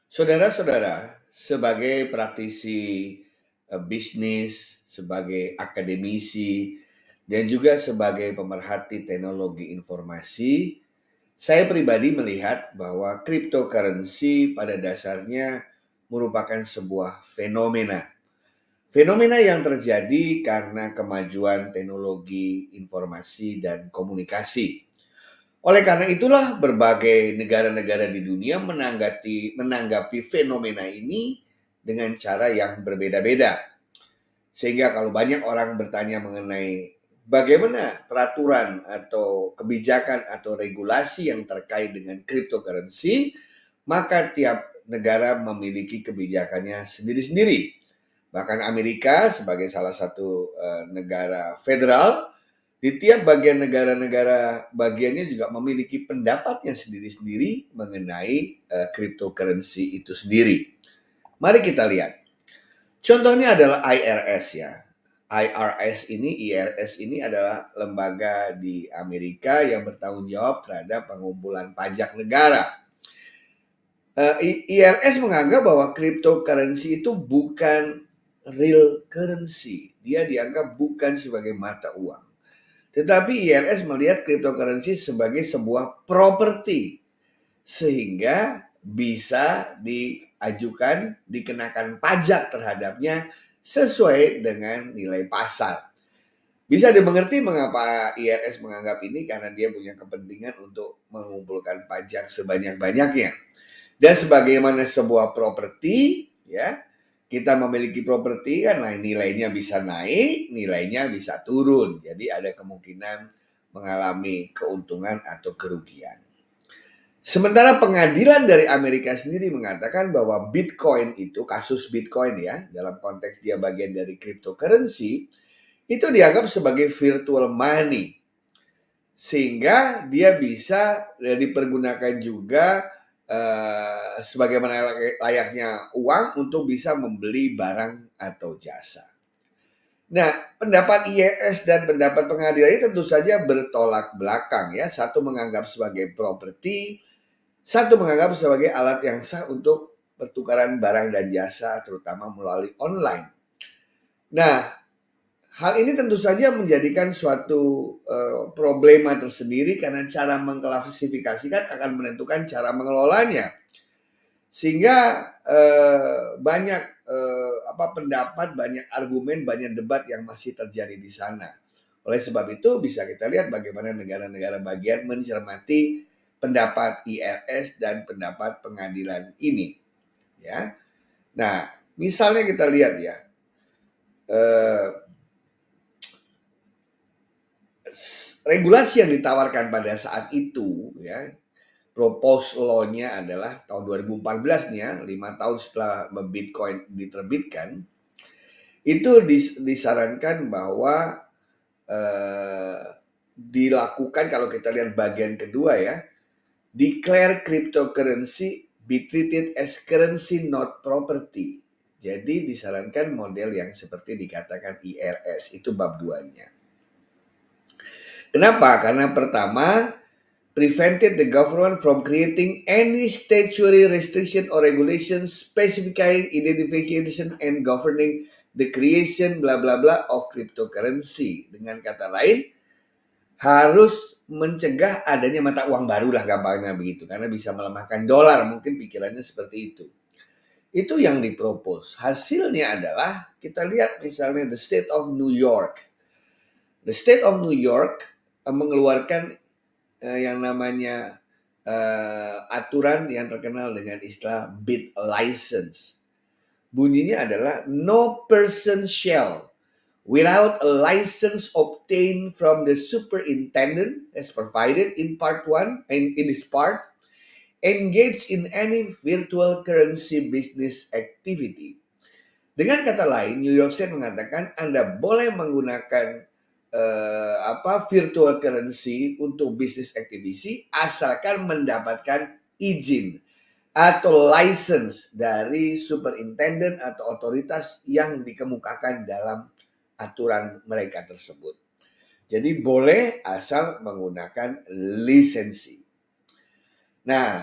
Saudara-saudara, sebagai praktisi bisnis, sebagai akademisi, dan juga sebagai pemerhati teknologi informasi, saya pribadi melihat bahwa cryptocurrency pada dasarnya merupakan sebuah fenomena. Fenomena yang terjadi karena kemajuan teknologi informasi dan komunikasi. Oleh karena itulah berbagai negara-negara di dunia menanggapi fenomena ini dengan cara yang berbeda-beda. Sehingga kalau banyak orang bertanya mengenai bagaimana peraturan atau kebijakan atau regulasi yang terkait dengan cryptocurrency, maka tiap negara memiliki kebijakannya sendiri-sendiri. Bahkan Amerika sebagai salah satu negara federal, di tiap bagian negara-negara bagiannya juga memiliki pendapatnya sendiri-sendiri mengenai cryptocurrency itu sendiri. Mari kita lihat. Contohnya adalah IRS ya. IRS ini adalah lembaga di Amerika yang bertanggung jawab terhadap pengumpulan pajak negara. IRS menganggap bahwa cryptocurrency itu bukan real currency. Dia dianggap bukan sebagai mata uang. Tetapi IRS melihat cryptocurrency sebagai sebuah properti sehingga bisa diajukan, dikenakan pajak terhadapnya sesuai dengan nilai pasar. Bisa dimengerti mengapa IRS menganggap ini karena dia punya kepentingan untuk mengumpulkan pajak sebanyak-banyaknya. Dan sebagaimana sebuah properti, ya, kita memiliki properti kan, nah nilainya bisa naik, nilainya bisa turun. Jadi ada kemungkinan mengalami keuntungan atau kerugian. Sementara pengadilan dari Amerika sendiri mengatakan bahwa Bitcoin itu, kasus Bitcoin ya, dalam konteks dia bagian dari cryptocurrency, itu dianggap sebagai virtual money. Sehingga dia bisa dipergunakan juga sebagaimana layaknya uang untuk bisa membeli barang atau jasa. Nah, pendapat IES dan pendapat pengadilan ini tentu saja bertolak belakang ya. Satu menganggap sebagai properti, satu menganggap sebagai alat yang sah untuk pertukaran barang dan jasa terutama melalui online. Nah, hal ini tentu saja menjadikan suatu problema tersendiri karena cara mengklasifikasikan akan menentukan cara mengelolanya. Sehingga banyak pendapat, banyak argumen, banyak debat yang masih terjadi di sana. Oleh sebab itu bisa kita lihat bagaimana negara-negara bagian mencermati pendapat IRS dan pendapat pengadilan ini, ya. Nah, misalnya kita lihat ya, regulasi yang ditawarkan pada saat itu, ya, proposed law-nya adalah tahun 2014 nih ya, 5 tahun setelah Bitcoin diterbitkan, itu disarankan bahwa dilakukan kalau kita lihat bagian kedua ya, declare cryptocurrency be treated as currency not property. Jadi disarankan model yang seperti dikatakan IRS, itu bab 2-nya. Kenapa? Karena pertama, prevented the government from creating any statutory restriction or regulation specifying identification and governing the creation bla bla bla of cryptocurrency. Dengan kata lain, harus mencegah adanya mata uang baru lah gampangnya begitu, karena bisa melemahkan dolar, mungkin pikirannya seperti itu. Itu yang dipropos. Hasilnya adalah kita lihat misalnya the state of New York. The state of New York mengeluarkan yang namanya aturan yang terkenal dengan istilah bit license. Bunyinya adalah no person shall without a license obtained from the superintendent as provided in part 1 and in this part engage in any virtual currency business activity. Dengan kata lain, New York State mengatakan Anda boleh menggunakan virtual currency untuk bisnis activity asalkan mendapatkan izin atau license dari superintendent atau otoritas yang dikemukakan dalam aturan mereka tersebut. Jadi boleh asal menggunakan lisensi. Nah,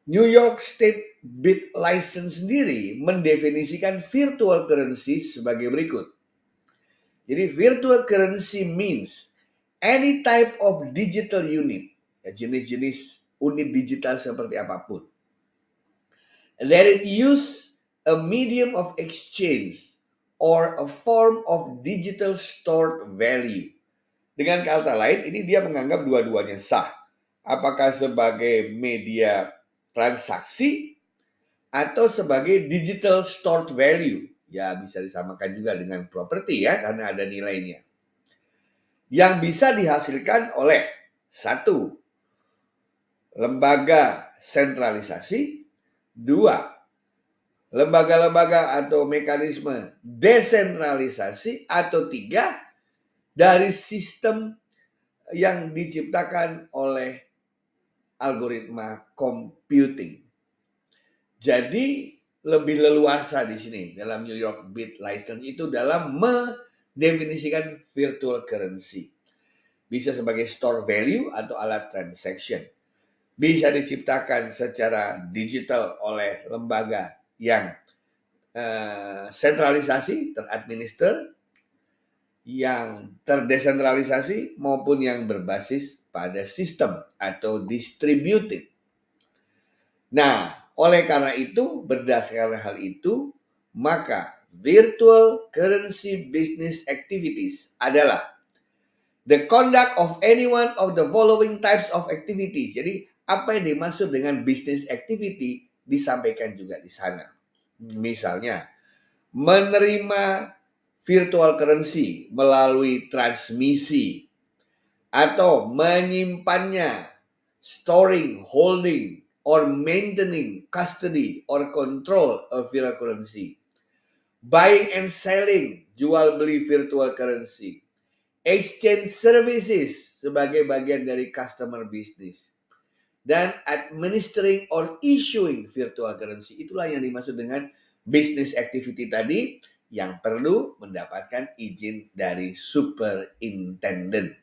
New York State Bit License sendiri mendefinisikan virtual currency sebagai berikut. Jadi virtual currency means any type of digital unit, ya, jenis-jenis unit digital seperti apapun, that it use a medium of exchange or a form of digital stored value. Dengan kata lain, ini dia menganggap dua-duanya sah. Apakah sebagai media transaksi atau sebagai digital stored value. Ya, bisa disamakan juga dengan properti ya, karena ada nilainya. Yang bisa dihasilkan oleh satu, lembaga sentralisasi, dua, lembaga-lembaga atau mekanisme desentralisasi, atau tiga, dari sistem yang diciptakan oleh algoritma computing. Jadi lebih leluasa di sini dalam New York Bit License itu dalam mendefinisikan virtual currency. Bisa sebagai store value atau alat transaction. Bisa diciptakan secara digital oleh lembaga yang sentralisasi, teradminister, yang terdesentralisasi maupun yang berbasis pada sistem atau distributed. Nah, oleh karena itu, berdasarkan hal itu, maka virtual currency business activities adalah the conduct of any one of the following types of activities. Jadi, apa yang dimaksud dengan business activity disampaikan juga di sana. Misalnya, menerima virtual currency melalui transmisi atau menyimpannya, storing, holding, or maintaining, custody, or control of virtual currency. Buying and selling, jual beli virtual currency. Exchange services sebagai bagian dari customer business. Dan administering or issuing virtual currency. Itulah yang dimaksud dengan business activity tadi yang perlu mendapatkan izin dari superintendent.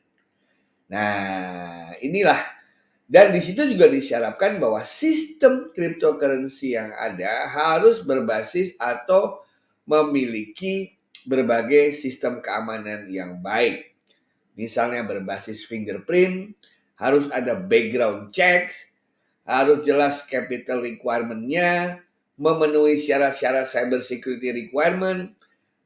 Nah, inilah. Dan di situ juga disyaratkan bahwa sistem cryptocurrency yang ada harus berbasis atau memiliki berbagai sistem keamanan yang baik. Misalnya berbasis fingerprint, harus ada background checks, harus jelas capital requirement-nya, memenuhi syarat-syarat cyber security requirement,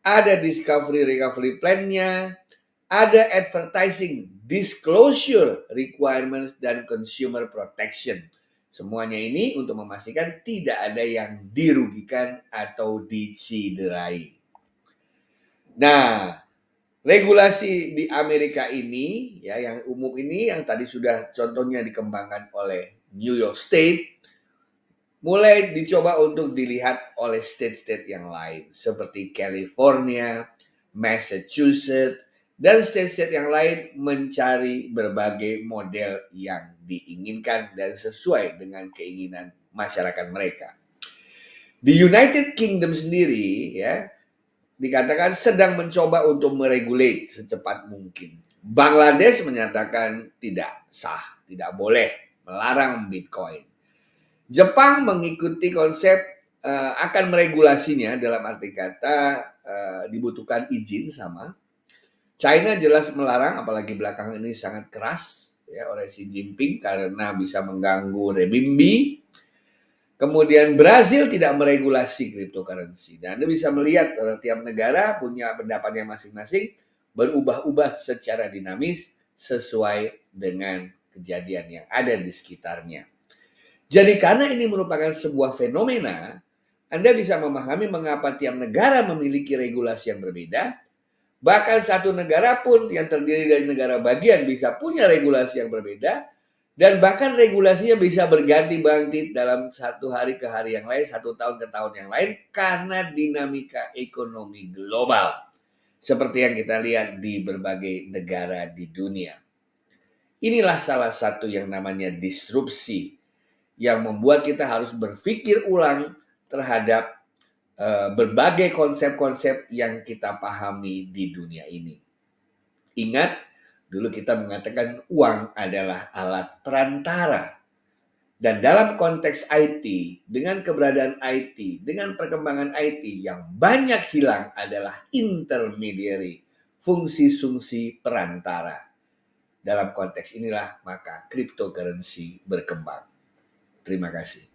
ada discovery recovery plan-nya, ada advertising disclosure requirements dan consumer protection. Semuanya ini untuk memastikan tidak ada yang dirugikan atau diciderai. Nah, regulasi di Amerika ini, ya, yang umum ini, yang tadi sudah contohnya dikembangkan oleh New York State, mulai dicoba untuk dilihat oleh state-state yang lain, seperti California, Massachusetts, dan state-state yang lain mencari berbagai model yang diinginkan dan sesuai dengan keinginan masyarakat mereka. Di United Kingdom sendiri, ya, dikatakan sedang mencoba untuk meregulate secepat mungkin. Bangladesh menyatakan tidak sah, tidak boleh, melarang Bitcoin. Jepang mengikuti konsep akan meregulasinya, dalam arti kata dibutuhkan izin sama. China jelas melarang, apalagi belakangan ini sangat keras ya oleh Xi Jinping karena bisa mengganggu renminbi. Kemudian Brazil tidak meregulasi cryptocurrency. Dan Anda bisa melihat tiap negara punya pendapatnya masing-masing, berubah-ubah secara dinamis sesuai dengan kejadian yang ada di sekitarnya. Jadi karena ini merupakan sebuah fenomena, Anda bisa memahami mengapa tiap negara memiliki regulasi yang berbeda. Bahkan satu negara pun yang terdiri dari negara bagian bisa punya regulasi yang berbeda. Dan bahkan regulasinya bisa berganti-ganti dalam satu hari ke hari yang lain, satu tahun ke tahun yang lain, karena dinamika ekonomi global. Seperti yang kita lihat di berbagai negara di dunia. Inilah salah satu yang namanya disrupsi, yang membuat kita harus berpikir ulang terhadap berbagai konsep-konsep yang kita pahami di dunia ini. Ingat, dulu kita mengatakan uang adalah alat perantara. Dan dalam konteks IT, dengan keberadaan IT, dengan perkembangan IT yang banyak hilang adalah intermediary, fungsi-fungsi perantara. Dalam konteks inilah maka cryptocurrency berkembang. Terima kasih.